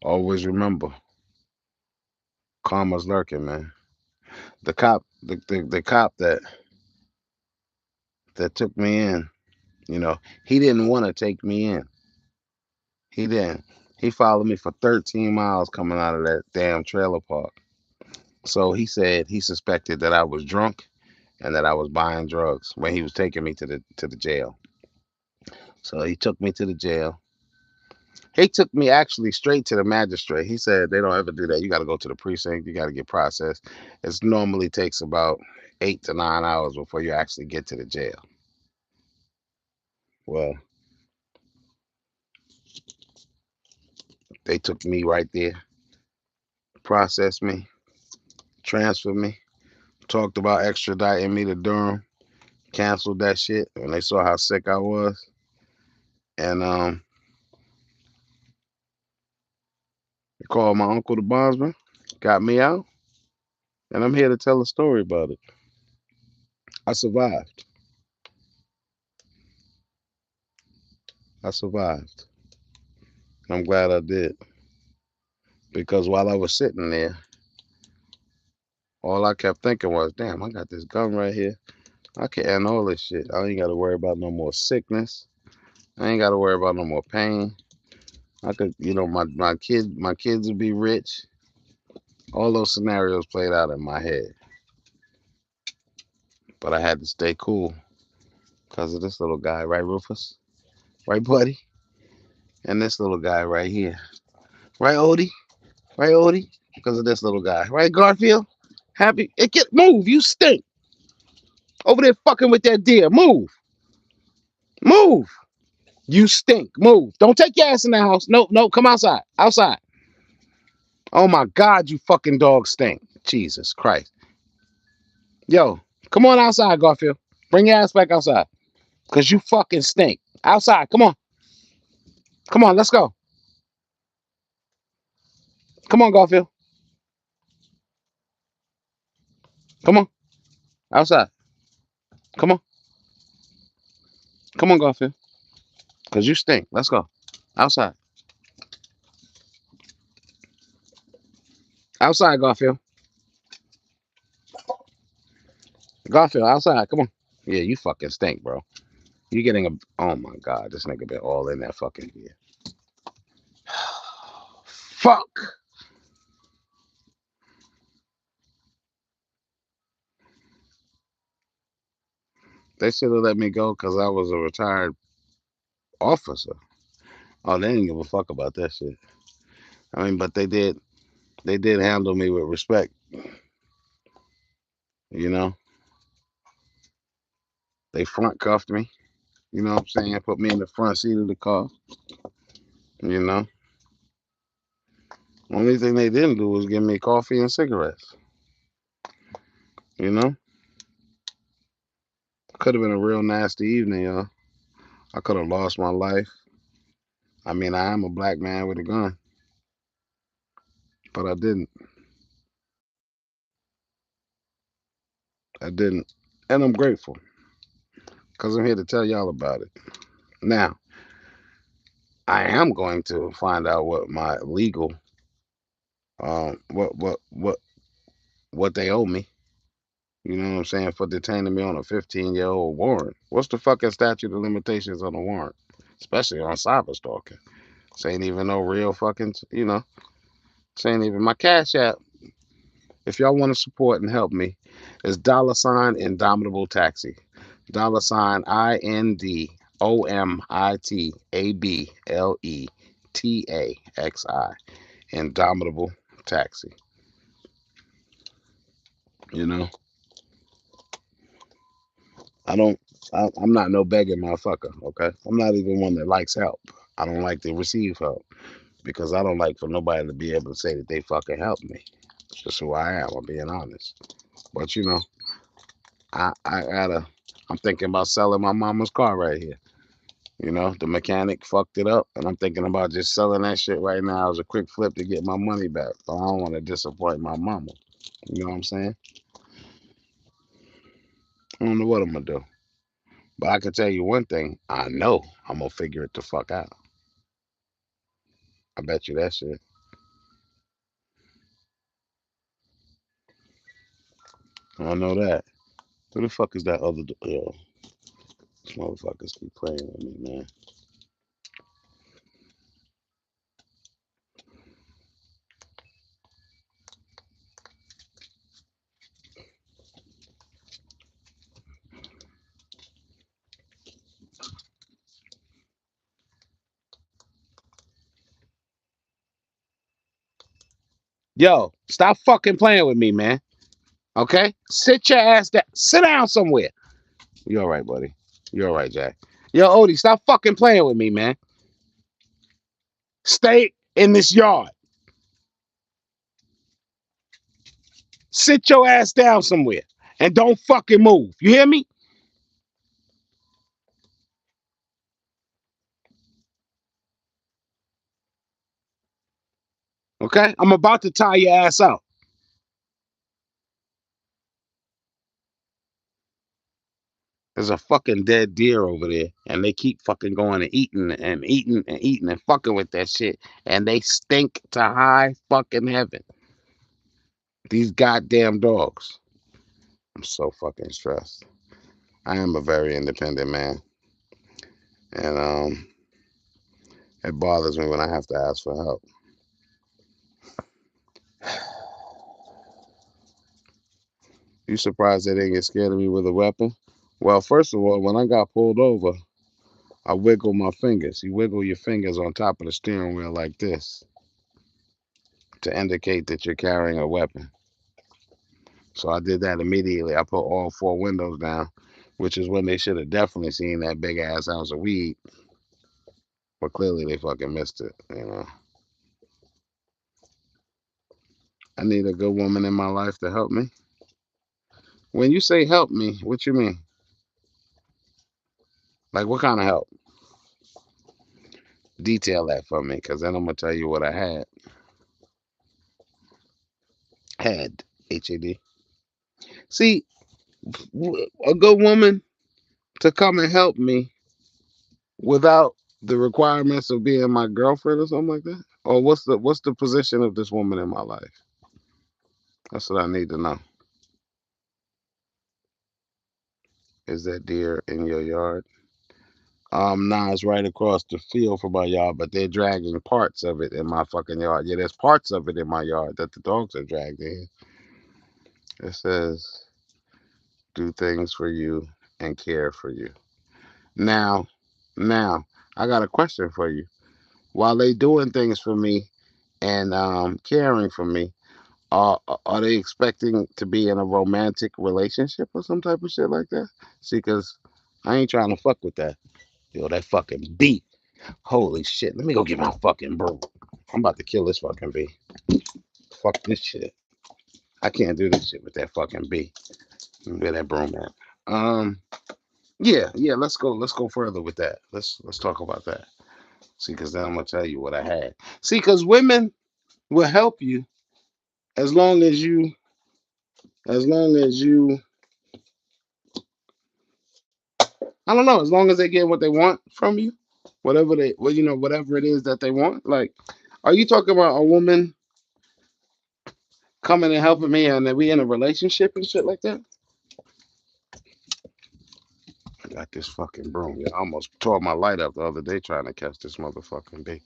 Always remember, karma's lurking, man. The cop that took me in, he didn't want to take me in. He didn't. He followed me for 13 miles coming out of that damn trailer park. So he said he suspected that I was drunk and that I was buying drugs when he was taking me to the jail. So he took me to the jail. He took me actually straight to the magistrate. He said they don't ever do that. You got to go to the precinct. You got to get processed. It normally takes about 8 to 9 hours before you actually get to the jail. Well, they took me right there, processed me, transferred me, talked about extraditing me to Durham, canceled that shit when they saw how sick I was, and they called my uncle the bondsman, got me out, and I'm here to tell a story about it. I survived. I survived. I'm glad I did because while I was sitting there, all I kept thinking was, "Damn, I got this gun right here. I can end all this shit. I ain't got to worry about no more sickness. I ain't got to worry about no more pain. I could, my kids would be rich. All those scenarios played out in my head, but I had to stay cool because of this little guy, right, Rufus? Right, buddy? And this little guy right here. Right, Odie? Right, Odie? Because of this little guy. Right, Garfield? Happy? It get move. You stink. Over there fucking with that deer. Move. Move. You stink. Move. Don't take your ass in the house. No, no, come outside. Outside. Oh my God, you fucking dog stink. Jesus Christ. Yo, come on outside, Garfield. Bring your ass back outside. Because you fucking stink. Outside. Come on. Come on, let's go. Come on, Garfield. Come on. Outside. Come on. Come on, Garfield. Because you stink. Let's go. Outside. Outside, Garfield. Garfield, outside. Come on. Yeah, you fucking stink, bro. You getting a. Oh my God, this nigga been all in that fucking beer. Fuck. They should have let me go because I was a retired officer. Oh, they didn't give a fuck about that shit. I mean, but they did. They did handle me with respect. You know, they front cuffed me. You know what I'm saying? Put me in the front seat of the car. You know, only thing they didn't do was give me coffee and cigarettes. You know, could have been a real nasty evening, y'all. I could have lost my life. I mean, I am a black man with a gun, but I didn't. I didn't. And I'm grateful because I'm here to tell y'all about it. Now, I am going to find out what my legal, what what they owe me. You know what I'm saying? For detaining me on a 15-year-old warrant. What's the fucking statute of limitations on a warrant? Especially on cyber stalking. This ain't even no real fucking, this ain't even my Cash App. If y'all want to support and help me, it's $Indomitable Taxi. $INDOMITABLETAXI. Indomitable Taxi. You know, I don't. I'm not no begging motherfucker. Okay, I'm not even one that likes help. I don't like to receive help because I don't like for nobody to be able to say that they fucking helped me. It's just who I am. I'm being honest. But I gotta. I'm thinking about selling my mama's car right here. The mechanic fucked it up, and I'm thinking about just selling that shit right now as a quick flip to get my money back. But I don't want to disappoint my mama. You know what I'm saying? I don't know what I'm gonna do. But I can tell you one thing. I know I'm gonna figure it the fuck out. I bet you that shit. I know that. Who the fuck is that other? Yo, these motherfuckers be playing with me, man. Yo, stop fucking playing with me, man. Okay? Sit your ass down. Sit down somewhere. You all right, buddy? You all right, Jack? Yo, Odie, stop fucking playing with me, man. Stay in this yard. Sit your ass down somewhere and don't fucking move. You hear me? Okay? I'm about to tie your ass out. There's a fucking dead deer over there, and they keep fucking going and eating and eating and eating and fucking with that shit, and they stink to high fucking heaven. These goddamn dogs. I'm so fucking stressed. I am a very independent man, and it bothers me when I have to ask for help. You surprised they didn't get scared of me with a weapon? Well, first of all, when I got pulled over, I wiggled my fingers. You wiggle your fingers on top of the steering wheel like this to indicate that you're carrying a weapon. So I did that immediately. I put all four windows down, which is when they should have definitely seen that big ass ounce of weed. But clearly they fucking missed it. I need a good woman in my life to help me. When you say help me, what you mean? Like what kind of help? Detail that for me, because then I'm gonna tell you what I had. Had HAD. See, a good woman to come and help me without the requirements of being my girlfriend or something like that? Or what's the position of this woman in my life? That's what I need to know. Is that deer in your yard? Nah, it's right across the field from my yard, but they're dragging parts of it in my fucking yard. Yeah, there's parts of it in my yard that the dogs are dragged in. It says, do things for you and care for you. Now, now, I got a question for you. While they doing things for me and caring for me, are they expecting to be in a romantic relationship or some type of shit like that? See, because I ain't trying to fuck with that. Yo, that fucking bee. Holy shit. Let me go get my fucking broom. I'm about to kill this fucking bee. Fuck this shit. I can't do this shit with that fucking bee. Where that broom at? Yeah, let's go further with that. Let's talk about that. See, because then I'm gonna tell you what I had. See, because women will help you as long as you as long as you I don't know, as long as they get what they want from you, whatever it is that they want. Like, are you talking about a woman coming and helping me, and then we in a relationship and shit like that. I got this fucking broom. Yeah, I almost tore my light up the other day trying to catch this motherfucking bait.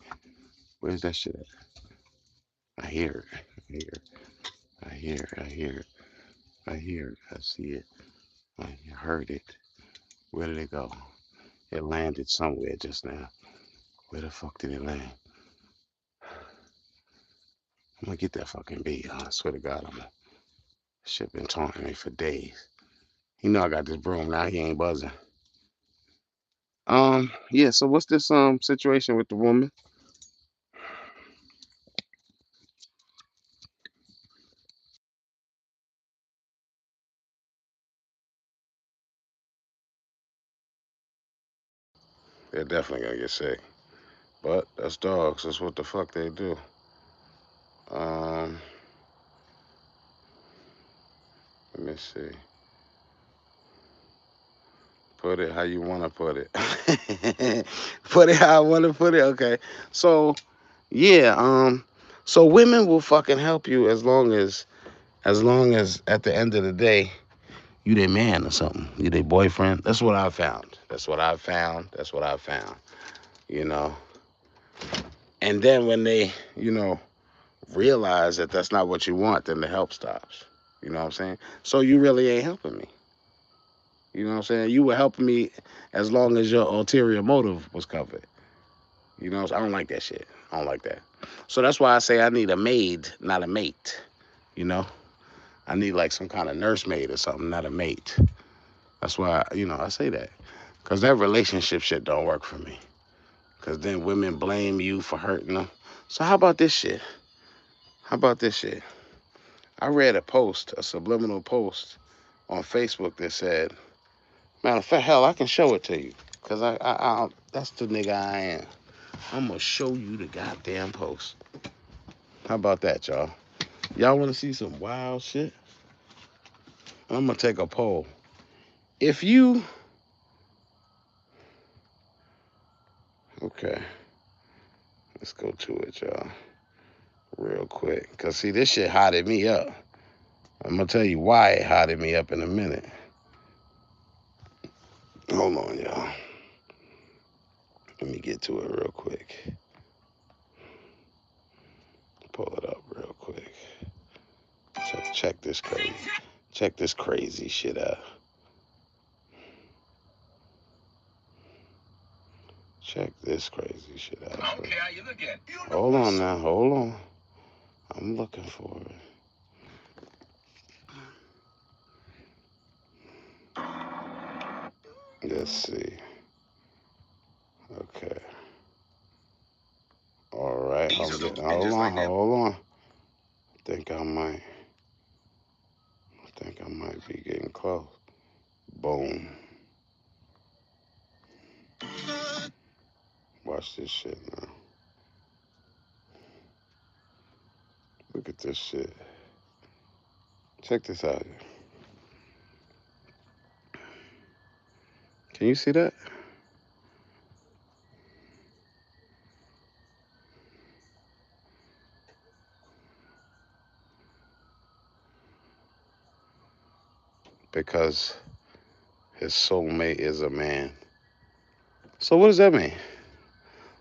Where's that shit at? I hear it. I hear it. I hear it. I hear it. I hear it. I see it. I heard it. Where did it go? It landed somewhere just now. Where the fuck did it land? I'm gonna get that fucking bait. I swear to God, I'm gonna. Shit been taunting me for days. You know I got this broom now. He ain't buzzing. Yeah. So what's this situation with the woman? They're definitely gonna get sick. But that's dogs. That's what the fuck they do. Um, Let me see. Put it how you want to put it. Put it how I want to put it. Okay. So, yeah. So women will fucking help you as long as at the end of the day you their man or something. You their boyfriend. That's what I found. That's what I found. That's what I found. You know. And then when they, realize that that's not what you want, then the help stops. You know what I'm saying? So you really ain't helping me. You know what I'm saying? You were helping me as long as your ulterior motive was covered. You know, I don't like that shit. I don't like that. So that's why I say I need a maid, not a mate. You know, I need like some kind of nursemaid or something, not a mate. That's why, I say that. Because that relationship shit don't work for me. Because then women blame you for hurting them. So how about this shit? How about this shit? I read a post, a subliminal post on Facebook that said, matter of fact, hell, I can show it to you. Because that's the nigga I am. I'm going to show you the goddamn post. How about that, y'all? Y'all want to see some wild shit? I'm going to take a poll. If you... Okay. Let's go to it, y'all. Real quick. Because, see, this shit hotted me up. I'm going to tell you why it hotted me up in a minute. Hold on, y'all. Let me get to it real quick. Pull it up real quick. Check this crazy. Check this crazy shit out. Check this crazy shit out. Okay, how you looking? Hold on now. Hold on. I'm looking for it. Let's see. Okay. All right. Hold on. Hold on. I think I might be getting close. Boom. Watch this shit now. Look at this shit. Check this out. Can you see that? Because his soulmate is a man. So what does that mean?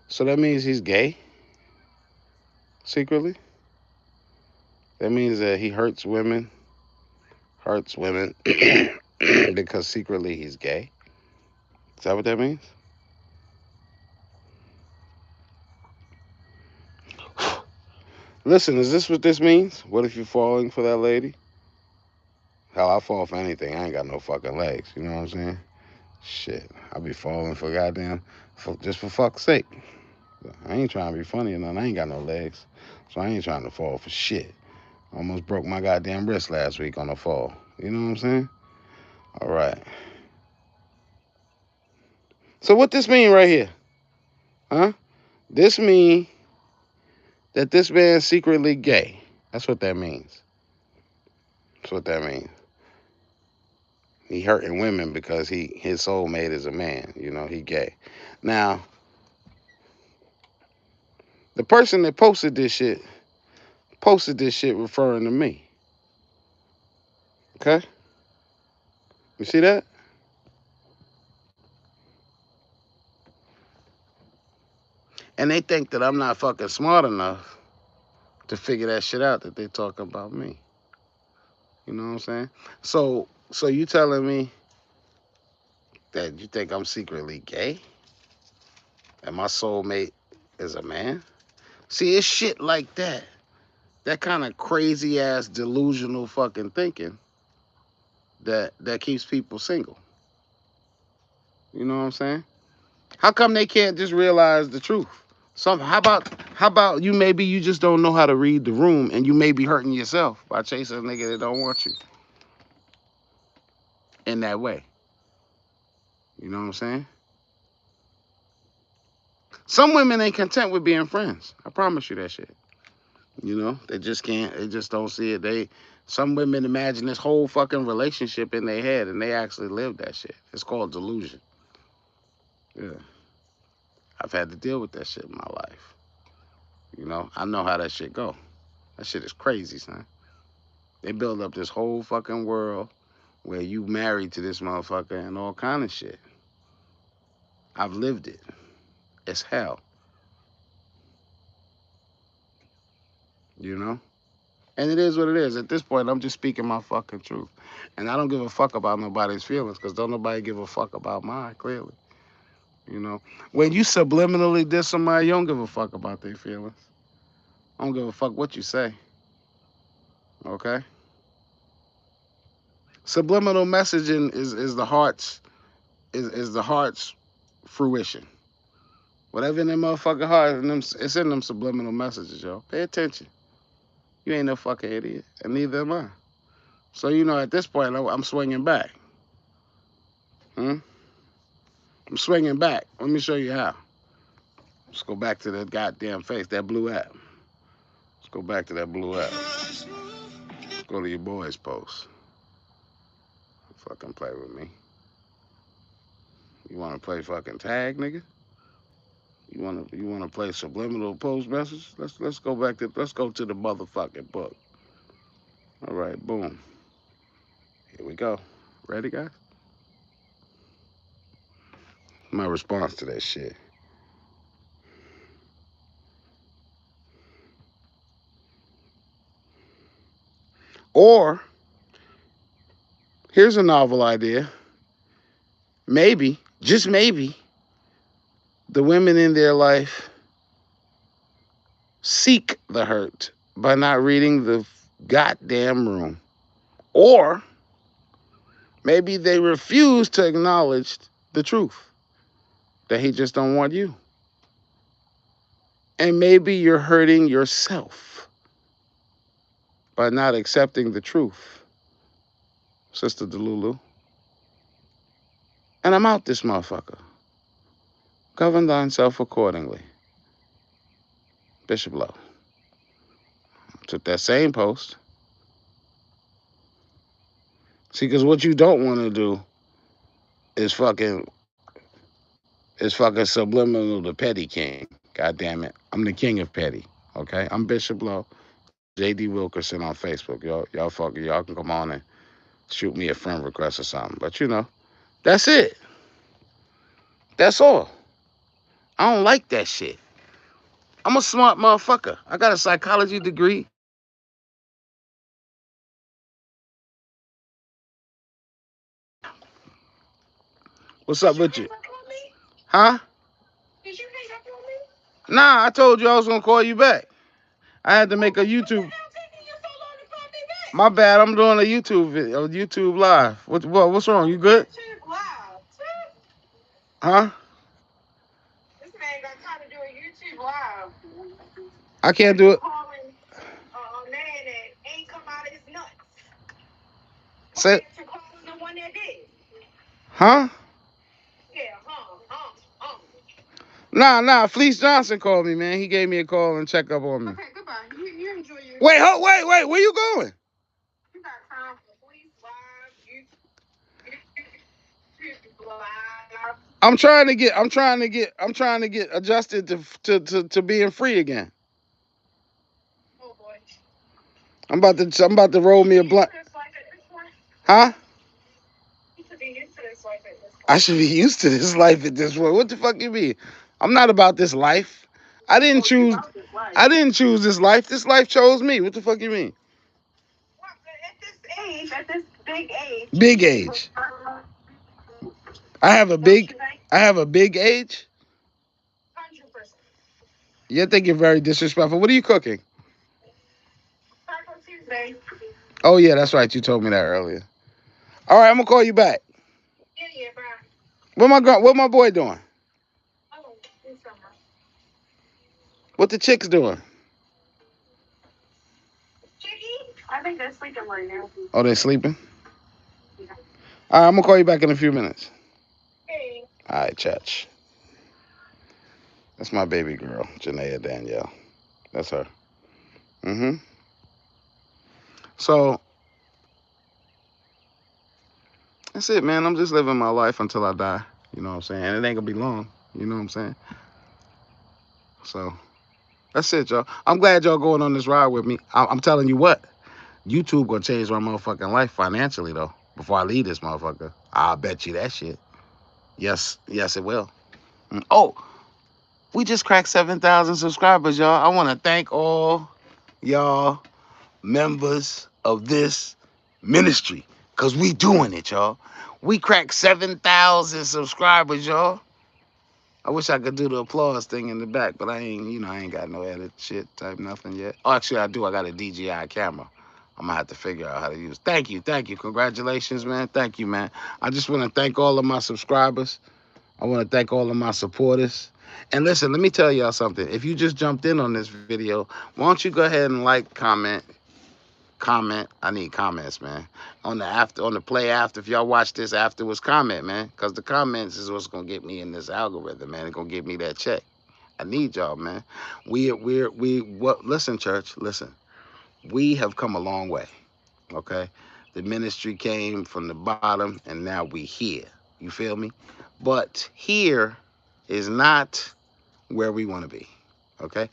So that means he's gay? Secretly? That means that he hurts women because secretly he's gay? Is that what that means? Listen, is this what this means? What if you're falling for that lady? Hell, I fall for anything. I ain't got no fucking legs. You know what I'm saying? Shit, I be falling for goddamn, just for fuck's sake. I ain't trying to be funny or nothing. I ain't got no legs. So I ain't trying to fall for shit. I almost broke my goddamn wrist last week on a fall. You know what I'm saying? All right. So what this mean right here? Huh? This mean that this man's secretly gay. That's what that means. That's what that means. He hurting women because his soulmate is a man. He gay. Now, the person that posted this shit referring to me. Okay? You see that? And they think that I'm not fucking smart enough to figure that shit out that they talking about me. You know what I'm saying? So you telling me that you think I'm secretly gay and my soulmate is a man? See, it's shit like that. That kind of crazy ass delusional fucking thinking that keeps people single. You know what I'm saying? How come they can't just realize the truth? How about you maybe you just don't know how to read the room and you may be hurting yourself by chasing a nigga that don't want you in that way. You know what I'm saying? Some women ain't content with being friends. I promise you that shit. You know, they just can't. They just don't see it. Some women imagine this whole fucking relationship in their head, and they actually live that shit. It's called delusion. Yeah, I've had to deal with that shit in my life. You know, I know how that shit go. That shit is crazy, son. They build up this whole fucking world where you married to this motherfucker and all kind of shit. I've lived it. It's hell. You know. And it is what it is. At this point, I'm just speaking my fucking truth. And I don't give a fuck about nobody's feelings because don't nobody give a fuck about mine, clearly. You know, when you subliminally diss somebody, you don't give a fuck about their feelings. I don't give a fuck what you say. Okay? Subliminal messaging is the heart's is the heart's fruition. Whatever in them motherfucking heart, it's in them subliminal messages, yo. Pay attention. You ain't no fucking idiot, and neither am I. So you know, at this point, I'm swinging back. Hmm? I'm swinging back. Let me show you how. Let's go back to that goddamn face, that blue app. Let's go back to that blue app. Let's go to your boy's post. Fucking play with me. You wanna play fucking tag, nigga? You wanna play subliminal post message? Let's go to the motherfucking book. All right, boom. Here we go. Ready, guys? My response to that shit. Or here's a novel idea. Maybe, just maybe, the women in their life seek the hurt by not reading the goddamn room. Or maybe they refuse to acknowledge the truth that he just don't want you. And maybe you're hurting yourself by not accepting the truth, Sister Delulu. And I'm out this motherfucker. Govern thyself accordingly. BishopLo. Took that same post. See, because what you don't want to do is fucking subliminal to petty king. God damn it. I'm the king of petty. Okay? I'm BishopLo. JD Wilkerson on Facebook. Y'all can come on and shoot me a friend request or something. But you know, that's it. That's all. I don't like that shit. I'm a smart motherfucker. I got a psychology degree. What's up with you? Huh? Did you hang up on me? Nah, I told you I was gonna call you back. I had to make a YouTube. My bad. I'm doing a YouTube video, YouTube live. What's wrong? You good? YouTube live. Huh? This man got time to do a YouTube live. I can't do it. Calling a man that ain't come out of his nuts. Say. Calling the one that did. Huh? Yeah. Nah. Fleece Johnson called me, man. He gave me a call and checked up on me. Okay, goodbye. You enjoy your. Wait. Where you going? You got time for Fleece Live, YouTube Live. I'm trying to get adjusted to being free again. Oh boy. I'm about to roll me a blunt. Huh? I should be used to this life at this point. What the fuck you mean? I'm not about this life. I didn't choose. I didn't choose this life. This life chose me. What the fuck you mean? At this big age. Big age. I have a big. I have a big age. You think you're very disrespectful. What are you cooking? Taco Tuesday. Oh yeah, that's right. You told me that earlier. All right, I'm gonna call you back. Yeah, bro. What my boy doing? Oh, this summer. What the chicks doing? Chicky? I think they're sleeping right now. Oh, they sleeping? Yeah. All right, I'm gonna call you back in a few minutes. Hey. All right, Church. That's my baby girl, Janaea Danielle. That's her. Mm-hmm. So that's it, man. I'm just living my life until I die. You know what I'm saying? And it ain't gonna be long. You know what I'm saying? So that's it, y'all. I'm glad y'all going on this ride with me. I'm telling you what, YouTube gonna change my motherfucking life financially though. Before I leave this motherfucker, I'll bet you that shit. Yes, yes, it will. Oh, we just cracked 7,000 subscribers, y'all. I want to thank all y'all members of this ministry, cause we doing it, y'all. We cracked 7,000 subscribers, y'all. I wish I could do the applause thing in the back, but I ain't got no edit shit type nothing yet. Oh, actually, I do. I got a DJI camera. I'm gonna have to figure out how to use. Thank you, congratulations, man. Thank you, man. I just want to thank all of my subscribers. I want to thank all of my supporters. And listen, let me tell y'all something. If you just jumped in on this video, why don't you go ahead and like, comment. I need comments, man. On the play after, if y'all watch this afterwards, comment, man. Because the comments is what's gonna get me in this algorithm, man. It's gonna get me that check. I need y'all, man. Listen, church, listen. We have come a long way. Okay? The ministry came from the bottom and now we here. You feel me? But here is not where we want to be. Okay?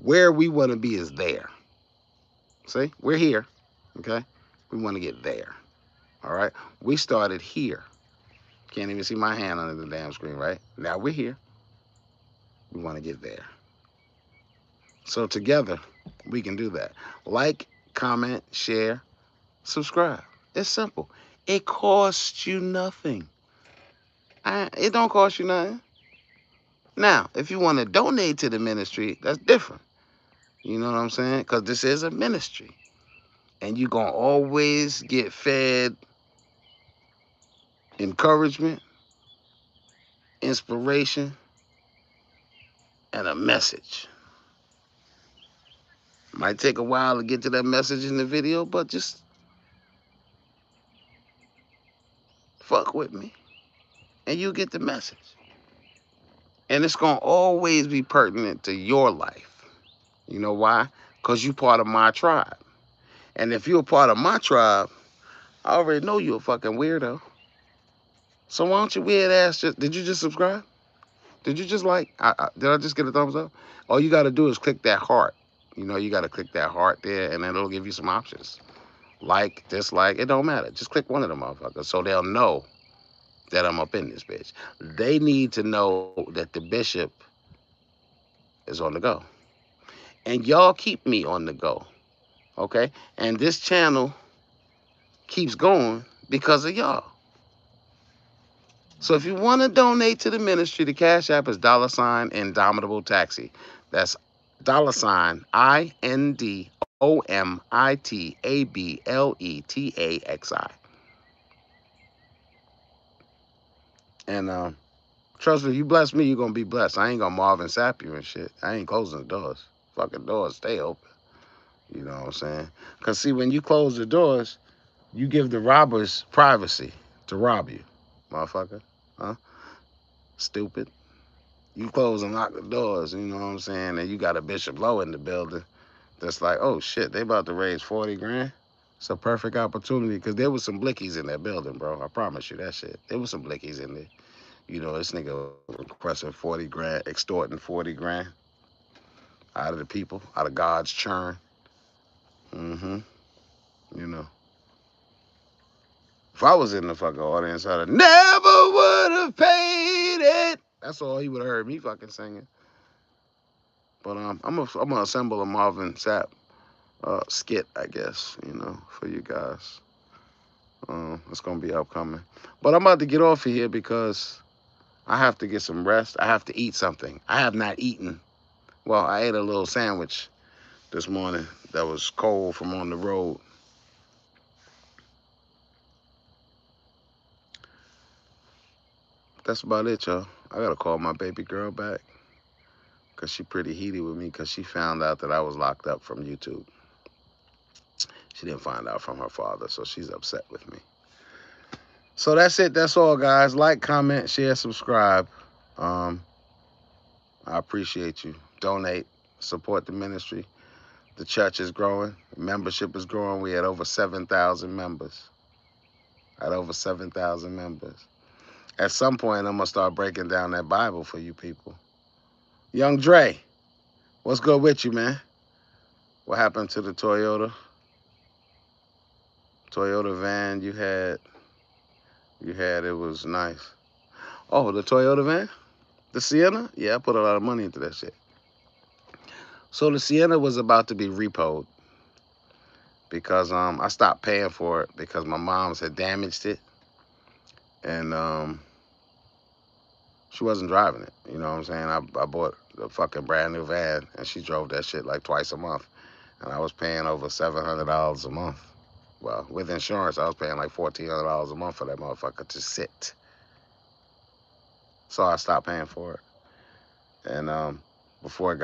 Where we want to be is there. See? We're here. Okay? We want to get there. All right? We started here. Can't even see my hand under the damn screen, right? Now we're here. We want to get there. So together, we can do that. Like, comment, share, subscribe. It's simple. It costs you nothing. It don't cost you nothing. Now, if you want to donate to the ministry, that's different. You know what I'm saying? Because this is a ministry. And you're going to always get fed encouragement, inspiration, and a message. Might take a while to get to that message in the video, but just fuck with me and you get the message. And it's going to always be pertinent to your life. You know why? Because you're part of my tribe. And if you're a part of my tribe, I already know you're a fucking weirdo. So why don't you weird ass did you just subscribe? Did you just like? Did I just get a thumbs up? All you got to do is click that heart. You know, you got to click that heart there, and then it'll give you some options. Like, dislike, it don't matter. Just click one of them motherfuckers so they'll know that I'm up in this bitch. They need to know that the bishop is on the go. And y'all keep me on the go, okay? And this channel keeps going because of y'all. So if you want to donate to the ministry, the Cash App is $Indomitabletaxi. That's $INDOMITABLETAXI. And trust me, if you bless me, you're gonna be blessed. I ain't gonna Marvin Sapp you and shit. I ain't closing the doors. Fucking doors stay open. You know what I'm saying? Cause see, when you close the doors, you give the robbers privacy to rob you, motherfucker. Huh? Stupid. You close and lock the doors, you know what I'm saying? And you got a BishopLo in the building that's like, oh shit, they about to raise 40 grand. It's a perfect opportunity because there was some blickies in that building, bro. I promise you that shit. There was some blickies in there. You know, this nigga requesting 40 grand, extorting 40 grand out of the people, out of God's churn. Mm-hmm. You know. If I was in the fucking audience, I'd have never would have paid it. That's all he would have heard me fucking singing. But I'm gonna assemble a Marvin Sapp skit, I guess, for you guys. It's gonna be upcoming. But I'm about to get off of here because I have to get some rest. I have to eat something. I have not eaten. Well, I ate a little sandwich this morning that was cold from on the road. That's about it, y'all. I gotta call my baby girl back because she pretty heated with me because she found out that I was locked up from YouTube. She didn't find out from her father, so she's upset with me. So that's it. That's all, guys. Like, comment, share, subscribe. Um, I appreciate you. Donate, support the ministry. The church is growing. Membership is growing. We had over 7,000 members. At over 7,000 members. At some point, I'm gonna start breaking down that Bible for you people. Young Dre, what's good with you, man? What happened to the Toyota van you had? It was nice. Oh, the Toyota van? The Sienna? Yeah, I put a lot of money into that shit. So the Sienna was about to be repoed because I stopped paying for it because my mom's had damaged it and she wasn't driving it. You know what I'm saying? I bought a fucking brand new van and she drove that shit like twice a month. And I was paying over $700 a month. Well, with insurance, I was paying like $1,400 a month for that motherfucker to sit. So I stopped paying for it. And before it got